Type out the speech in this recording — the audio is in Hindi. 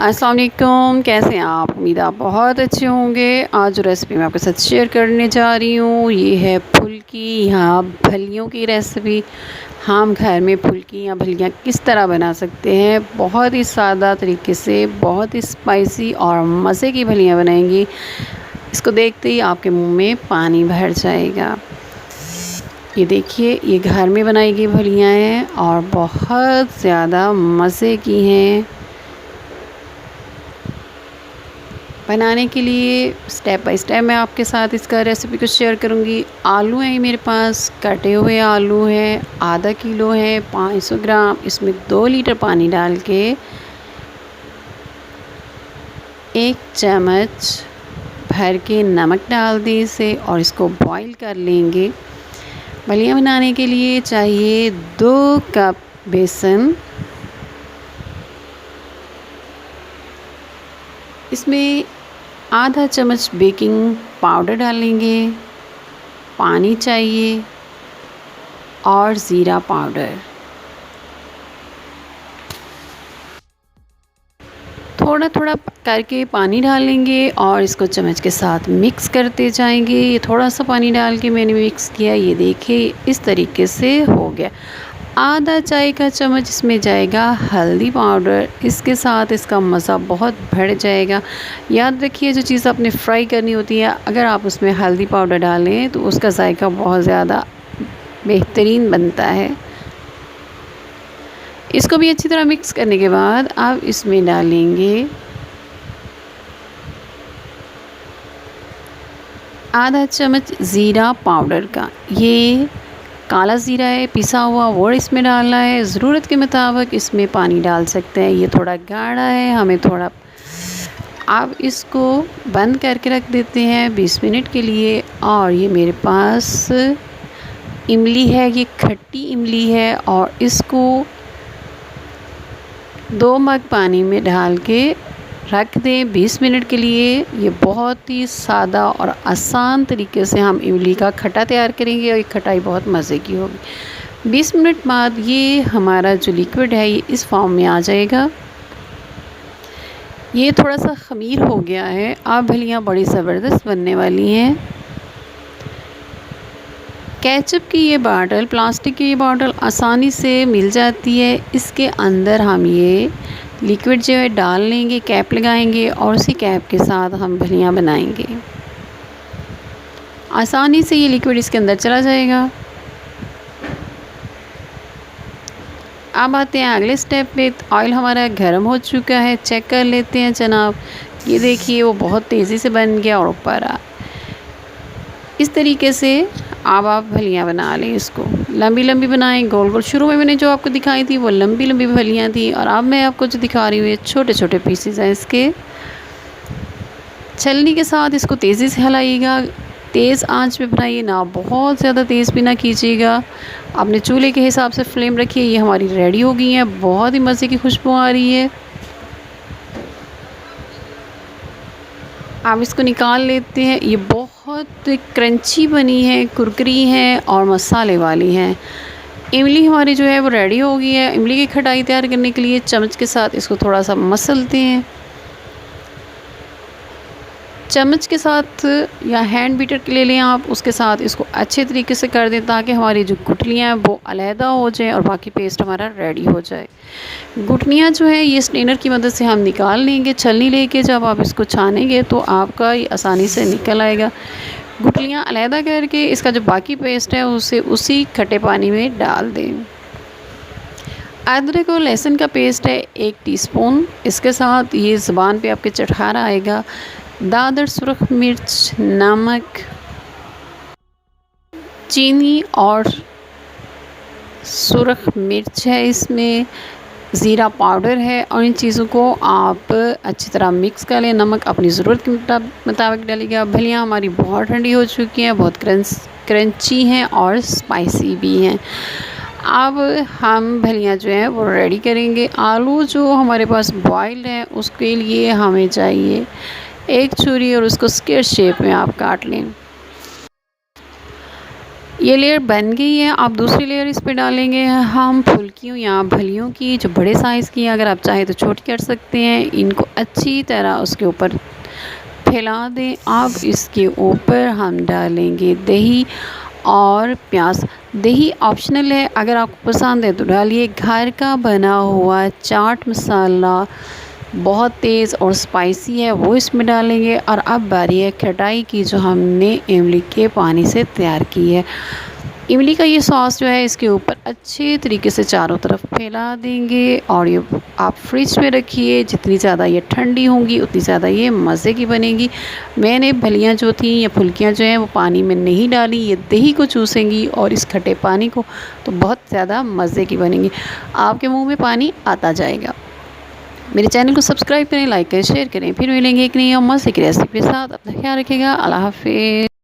अस्सलाम वालेकुम, कैसे हैं आप? उम्मीद आप बहुत अच्छे होंगे। आज जो रेसिपी मैं आपके साथ शेयर करने जा रही हूँ ये है फुल्की या फलियों की रेसिपी। हम घर में फुल्की या फलियाँ किस तरह बना सकते हैं, बहुत ही सादा तरीके से, बहुत ही स्पाइसी और मज़े की फलियाँ बनाएंगी। इसको देखते ही आपके मुंह में पानी भर जाएगा। ये देखिए, ये घर में बनाई गई फलियाँ हैं और बहुत ज़्यादा मज़े की हैं। बनाने के लिए स्टेप बाय स्टेप मैं आपके साथ इसका रेसिपी को शेयर करूंगी। आलू हैं मेरे पास, कटे हुए आलू हैं, आधा किलो है, 500 ग्राम। इसमें 2 लीटर पानी डाल के 1 चम्मच भर के नमक डाल दें इसे और इसको बॉईल कर लेंगे। फलियाँ बनाने के लिए चाहिए 2 कप बेसन। इसमें आधा चम्मच बेकिंग पाउडर डालेंगे, पानी चाहिए और ज़ीरा पाउडर। थोड़ा थोड़ा करके पानी डालेंगे और इसको चम्मच के साथ मिक्स करते जाएंगे। ये थोड़ा सा पानी डाल के मैंने मिक्स किया, ये देखिए इस तरीके से हो गया। आधा चाय का चम्मच इसमें जाएगा हल्दी पाउडर। इसके साथ इसका मज़ा बहुत बढ़ जाएगा। याद रखिए, जो चीज़ आपने फ्राई करनी होती है, अगर आप उसमें हल्दी पाउडर डालें तो उसका जायका बहुत ज़्यादा बेहतरीन बनता है। इसको भी अच्छी तरह मिक्स करने के बाद आप इसमें डालेंगे आधा चम्मच ज़ीरा पाउडर का। ये काला ज़ीरा है, पिसा हुआ, वो इसमें डालना है। ज़रूरत के मुताबिक इसमें पानी डाल सकते हैं। ये थोड़ा गाढ़ा है, हमें थोड़ा। आप इसको बंद करके रख देते हैं 20 मिनट के लिए। और ये मेरे पास इमली है, ये खट्टी इमली है और इसको 2 मग पानी में डाल के रख दें 20 मिनट के लिए। ये बहुत ही सादा और आसान तरीके से हम इमली का खट्टा तैयार करेंगे और ये खटाई बहुत मज़े की होगी। 20 मिनट बाद ये हमारा जो लिक्विड है ये इस फॉर्म में आ जाएगा। ये थोड़ा सा ख़मीर हो गया है। अब फलियाँ बड़ी ज़बरदस्त बनने वाली हैं। केचप की ये बॉटल, प्लास्टिक की ये बॉटल आसानी से मिल जाती है। इसके अंदर हम ये लिक्विड जो है डाल लेंगे, कैप लगाएंगे और उसी कैप के साथ हम फलियाँ बनाएंगे। आसानी से ये लिक्विड इसके अंदर चला जाएगा। अब आते हैं अगले स्टेप पे। ऑयल हमारा गर्म हो चुका है, चेक कर लेते हैं जनाब। ये देखिए, वो बहुत तेज़ी से बन गया और ऊपर आ। इस तरीके से अब आप फलियाँ बना लें। इसको लंबी लंबी बनाएं, गोल गोल। शुरू में मैंने जो आपको दिखाई थी वो लंबी लंबी फलियाँ थी और अब मैं आपको जो दिखा रही हूँ ये छोटे छोटे पीसेस हैं इसके। छलनी के साथ इसको तेज़ी से हिलाइएगा, तेज़ आंच पे बनाइए, ना बहुत ज़्यादा तेज़ भी ना कीजिएगा। अपने चूल्हे के हिसाब से फ्लेम रखिए। ये हमारी रेडी हो गई है, बहुत ही मज़े की खुशबू आ रही है। अब इसको निकाल लेते हैं। ये बहुत क्रंची बनी है, कुरकुरी है और मसाले वाली हैं। इमली हमारी जो है वो रेडी हो गई है। इमली की खटाई तैयार करने के लिए चम्मच के साथ इसको थोड़ा सा मसलते हैं। चम्मच के साथ या हैंड बीटर के ले लें आप, उसके साथ इसको अच्छे तरीके से कर दें ताकि हमारी जो गुठलियाँ हैं वो अलहदा हो जाए और बाकी पेस्ट हमारा रेडी हो जाए। गुठलियाँ जो है ये स्ट्रेनर की मदद से हम निकाल लेंगे। छलनी लेके जब आप इसको छानेंगे तो आपका ये आसानी से निकल आएगा। गुठलियाँ अलहदा करके इसका जो बाकी पेस्ट है उसे उसी खट्टे पानी में डाल दें। अदरक और लहसुन का पेस्ट है 1 टीस्पून। इसके साथ ये ज़ुबान पे आपके चटखारा आएगा। दादर सुरख मिर्च, नमक, चीनी और सुरख मिर्च है इसमें, ज़ीरा पाउडर है और इन चीज़ों को आप अच्छी तरह मिक्स कर लें। नमक अपनी ज़रूरत के मुताबिक डालिएगा। फलियाँ हमारी बहुत ठंडी हो चुकी हैं, बहुत क्रंची हैं और स्पाइसी भी हैं। अब हम फलियाँ जो हैं वो रेडी करेंगे। आलू जो हमारे पास बॉइल्ड हैं उसके लिए हमें चाहिए 1 छुरी और उसको स्क्वायर शेप में आप काट लें। ये लेयर बन गई है। आप दूसरी लेयर इस पे डालेंगे हम फुल्कियों या फलियों की, जो बड़े साइज़ की है। अगर आप चाहें तो छोटी कर सकते हैं। इनको अच्छी तरह उसके ऊपर फैला दें। अब इसके ऊपर हम डालेंगे दही और प्याज। दही ऑप्शनल है, अगर आपको पसंद है तो डालिए। घर का बना हुआ चाट मसाला बहुत तेज़ और स्पाइसी है, वो इसमें डालेंगे। और अब बारी है खटाई की, जो हमने इमली के पानी से तैयार की है। इमली का ये सॉस जो है इसके ऊपर अच्छे तरीके से चारों तरफ फैला देंगे और ये आप फ्रिज में रखिए। जितनी ज़्यादा ये ठंडी होंगी उतनी ज़्यादा ये मज़े की बनेगी। मैंने फलियाँ जो थी या फुल्कियाँ जो हैं वो पानी में नहीं डाली, ये दही को चूसेंगी और इस खट्टे पानी को, तो बहुत ज़्यादा मज़े की बनेंगी। आपके मुँह में पानी आता जाएगा। मेरे चैनल को सब्सक्राइब करें, लाइक करें, शेयर करें। फिर मिलेंगे एक नई और मज़े की रेसिपी के साथ। अपना ख्याल रखिएगा। अल्लाह हाफ़िज़।